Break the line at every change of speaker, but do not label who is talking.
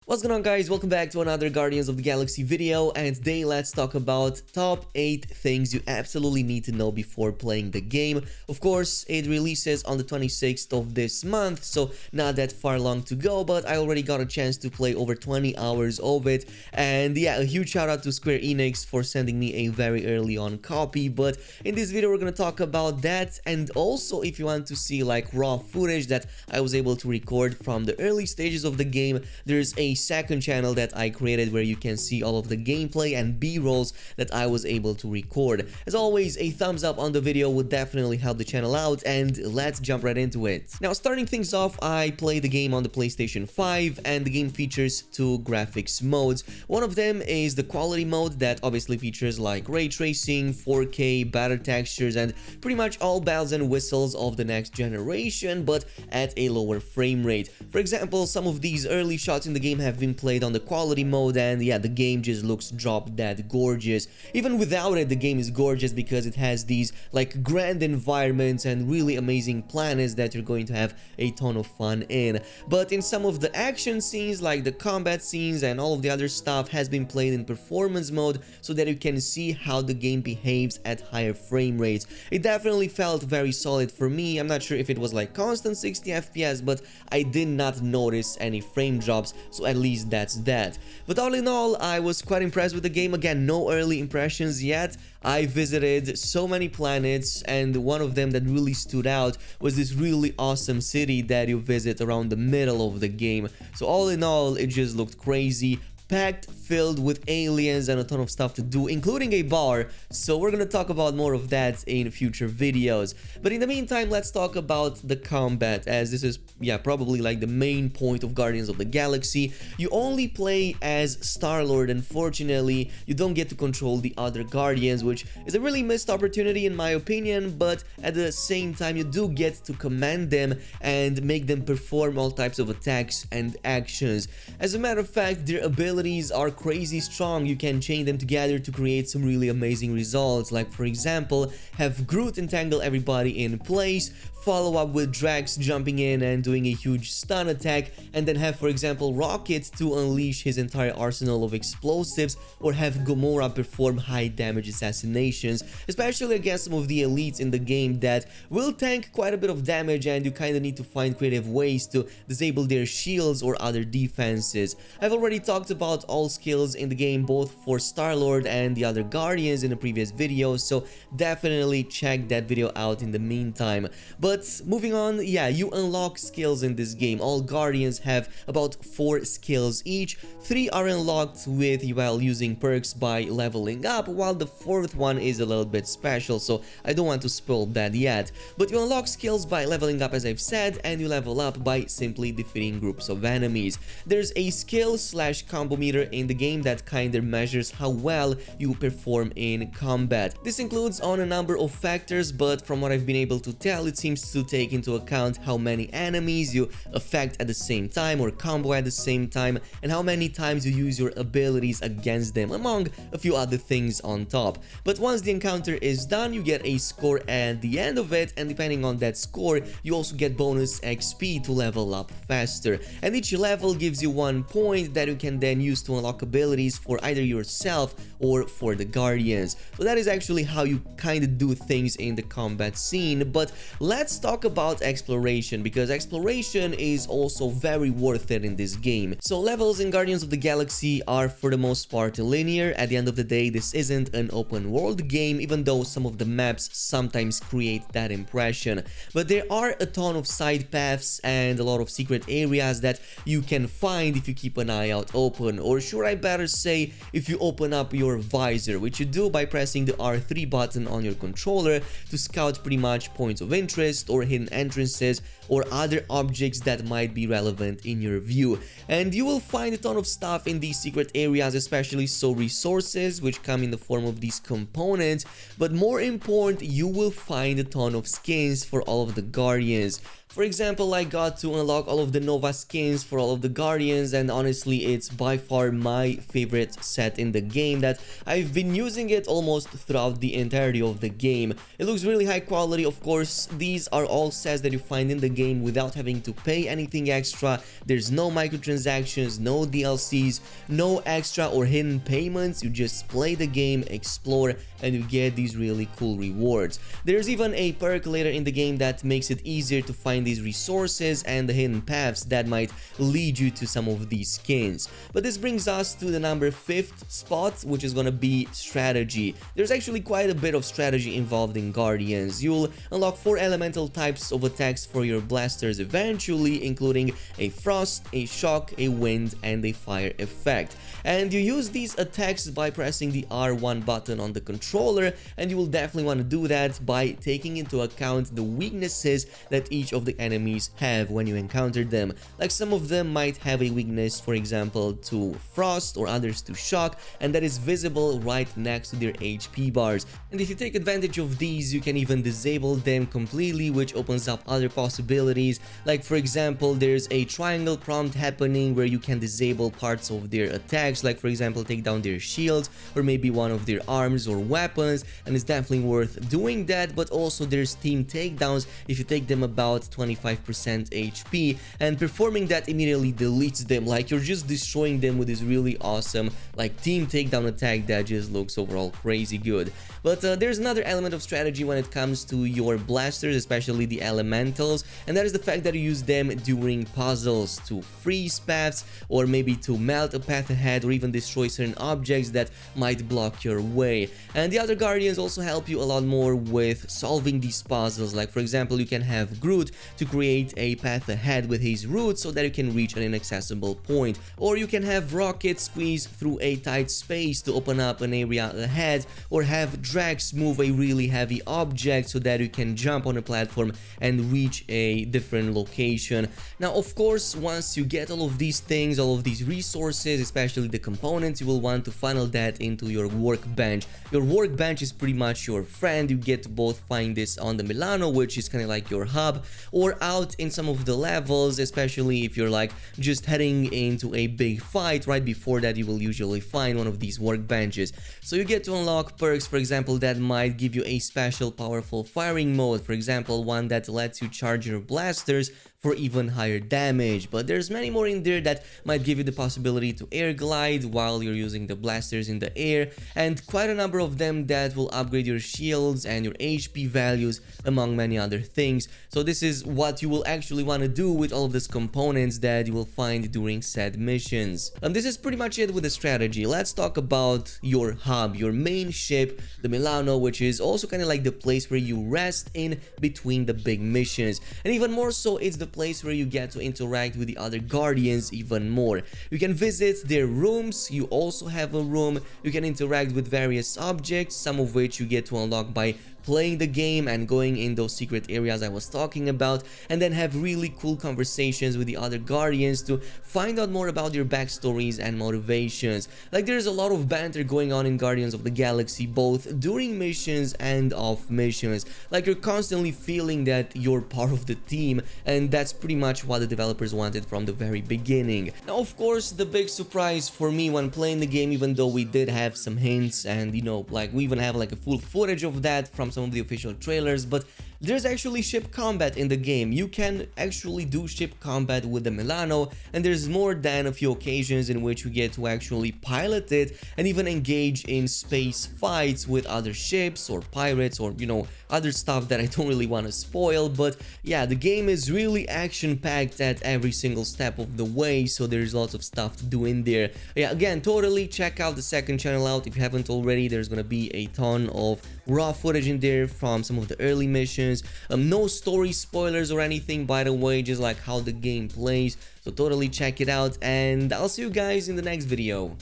What's going on, guys? Welcome back to another Guardians of the Galaxy video, and today let's talk about top 8 things you absolutely need to know before playing the game. Of course, it releases on the 26th of this month, so not that far long to go, but I already got a chance to play over 20 hours of it. And yeah, a huge shout out to Square Enix for sending me a very early on copy. But in this video we're gonna talk about that, and also if you want to see like raw footage that I was able to record from the early stages of the game, there's a second channel that I created where you can see all of the gameplay and B-rolls that I was able to record. As always, a thumbs up on the video would definitely help the channel out, and let's jump right into it. Now, starting things off, I play the game on the PlayStation 5, and the game features two graphics modes. One of them is the quality mode that obviously features like ray tracing, 4K, better textures, and pretty much all bells and whistles of the next generation, but at a lower frame rate. For example, some of these early shots in the game have been played on the quality mode, and yeah, the game just looks drop dead gorgeous. Even without it, the game is gorgeous because it has these like grand environments and really amazing planets that you're going to have a ton of fun in. But in some of the action scenes, like the combat scenes and all of the other stuff, has been played in performance mode so that you can see how the game behaves at higher frame rates. It definitely felt very solid for me. I'm not sure if it was like constant 60 FPS, but I did not notice any frame drops, so at least that's that. But all in all, I was quite impressed with the game. Again, no early impressions yet. I visited so many planets, and one of them that really stood out was this really awesome city that you visit around the middle of the game. So all in all, it just looked crazy, packed, filled with aliens and a ton of stuff to do, including a bar. So we're gonna talk about more of that in future videos. But in the meantime, let's talk about the combat, as this is, yeah, probably like the main point of Guardians of the Galaxy. You only play as Star-Lord. Unfortunately, you don't get to control the other Guardians, which is a really missed opportunity in my opinion, but at the same time, you do get to command them and make them perform all types of attacks and actions. As a matter of fact, their abilities are crazy strong. You can chain them together to create some really amazing results, like for example, have Groot entangle everybody in place, follow up with Drax jumping in and doing a huge stun attack, and then have, for example, Rocket to unleash his entire arsenal of explosives, or have Gamora perform high damage assassinations, especially against some of the elites in the game that will tank quite a bit of damage, and you kinda need to find creative ways to disable their shields or other defenses. I've already talked about all skills in the game, both for Star-Lord and the other Guardians in a previous video, so definitely check that video out in the meantime. But moving on, yeah, you unlock skills in this game. All Guardians have about 4 skills each. 3 are unlocked with while using perks by leveling up, while the 4th one is a little bit special, so I don't want to spoil that yet. But you unlock skills by leveling up, as I've said, and you level up by simply defeating groups of enemies. There's a skill/combo meter in the game that kinda measures how well you perform in combat. This includes on a number of factors, but from what I've been able to tell, it seems to take into account how many enemies you affect at the same time or combo at the same time, and how many times you use your abilities against them, among a few other things on top. But once the encounter is done, you get a score at the end of it, and depending on that score, you also get bonus XP to level up faster. And each level gives you 1 point that you can then use to unlock abilities for either yourself or for the Guardians. So that is actually how you kind of do things in the combat scene. But let's talk about exploration, because exploration is also very worth it in this game. So levels in Guardians of the Galaxy are for the most part linear. At the end of the day, this isn't an open world game, even though some of the maps sometimes create that impression. But there are a ton of side paths and a lot of secret areas that you can find if you keep an eye out open, or should I better say, if you open up your visor, which you do by pressing the R3 button on your controller to scout pretty much points of interest or hidden entrances or other objects that might be relevant in your view. And you will find a ton of stuff in these secret areas, especially so resources, which come in the form of these components, but more important, you will find a ton of skins for all of the Guardians. For example, I got to unlock all of the Nova skins for all of the Guardians, and honestly, it's by far my favorite set in the game that I've been using it almost throughout the entirety of the game. It looks really high quality. Of course, these are all sets that you find in the game without having to pay anything extra. There's no microtransactions, no DLCs, no extra or hidden payments. You just play the game, explore, and you get these really cool rewards. There's even a percolator in the game that makes it easier to find these resources and the hidden paths that might lead you to some of these skins. But this brings us to the number 5th spot, which is gonna be strategy. There's actually quite a bit of strategy involved in Guardians. You'll unlock 4 elemental types of attacks for your blasters eventually, including a frost, a shock, a wind, and a fire effect. And you use these attacks by pressing the R1 button on the controller, and you will definitely want to do that by taking into account the weaknesses that each of the enemies have when you encounter them. Like some of them might have a weakness, for example, to frost, or others to shock, and that is visible right next to their HP bars. And if you take advantage of these, you can even disable them completely, which opens up other possibilities. Like for example, there's a triangle prompt happening where you can disable parts of their attacks, like for example take down their shields or maybe one of their arms or weapons, and it's definitely worth doing that. But also there's team takedowns if you take them about 25% HP, and performing that immediately deletes them. Like you're just destroying them with this really awesome like team takedown attack that just looks overall crazy good. But there's another element of strategy when it comes to your blasters, especially the elementals, and that is the fact that you use them during puzzles to freeze paths, or maybe to melt a path ahead, or even destroy certain objects that might block your way. And the other Guardians also help you a lot more with solving these puzzles. Like for example, you can have Groot to create a path ahead with his roots so that you can reach an inaccessible point, or you can have Rocket squeeze through a tight space to open up an area ahead, or have Drax move a really heavy object so that you can jump on a platform and reach a different location. Now of course, once you get all of these things, all of these resources, especially the components, you will want to funnel that into your workbench. Your workbench is pretty much your friend. You get to both find this on the Milano, which is kind of like your hub, or out in some of the levels, especially if you're like just heading into a big fight. Right before that, you will usually find one of these workbenches. So you get to unlock perks, for example, that might give you a special powerful firing mode, for example one that lets you charge your blasters for even higher damage. But there's many more in there that might give you the possibility to air glide while you're using the blasters in the air, and quite a number of them that will upgrade your shields and your HP values, among many other things. So this is what you will actually want to do with all of these components that you will find during said missions. And this is pretty much it with the strategy. Let's talk about your hub, your main ship, the Milano, which is also kind of like the place where you rest in between the big missions. And even more so, it's the place where you get to interact with the other Guardians even more. You can visit their rooms. You also have a room. You can interact with various objects, some of which you get to unlock by playing the game and going in those secret areas I was talking about, and then have really cool conversations with the other Guardians to find out more about their backstories and motivations. Like there's a lot of banter going on in Guardians of the Galaxy, both during missions and off missions. Like you're constantly feeling that you're part of the team, and that's pretty much what the developers wanted from the very beginning. Now of course, the big surprise for me when playing the game, even though we did have some hints and you know like we even have like a full footage of that from some of the official trailers, but there's actually ship combat in the game. You can actually do ship combat with the Milano, and there's more than a few occasions in which you get to actually pilot it and even engage in space fights with other ships or pirates, or you know, other stuff that I don't really want to spoil. But yeah, the game is really action-packed at every single step of the way, so there's lots of stuff to do in there. Yeah, again, totally check out the second channel out if you haven't already. There's gonna be a ton of raw footage in there from some of the early missions. No story spoilers or anything, by the way, just like how the game plays. So totally check it out, and I'll see you guys in the next video.